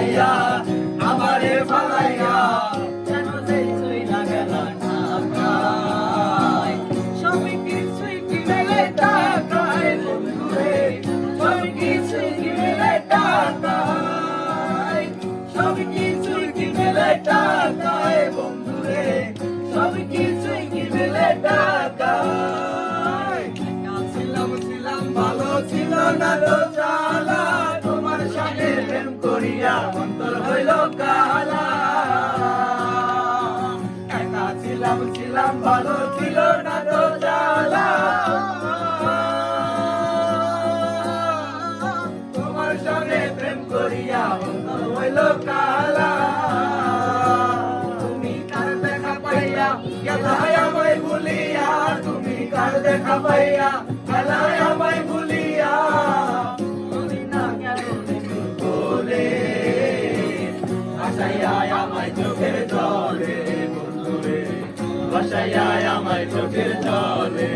হারাইয়া আমারে ফালাইয়া কেন যে চইলা গেলা ঢাকায় সবই কিছুই কি মেলে টাকায় বন্ধুরে সবই কিছুই কি মেলে টাকায় সবই কিছুই কি মেলে টাকায় বন্ধুরে সবই কিছুই কি মেলে টাকায় ছিলাম ভালো ছিল না তো জ্বালা তোমার সাথে প্রেম করিয়া অন্তর হইল কালা একা ছিলাম ভালো ছিল না তো জ্বালা তোমার সাথে প্রেম করিয়া অন্তর হইল কালা তুমি কার দেখা পাইয়া গেলায় আমায় ভুলিয়া তুমি কার দেখা পাইয়া গেলায় আমায় ভুলিয়া তুমি না কেন বলে ভাসাইয়া আমায় চোখের জলে বন্ধুরে ভাসাইয়া আমায় চোখের জলে।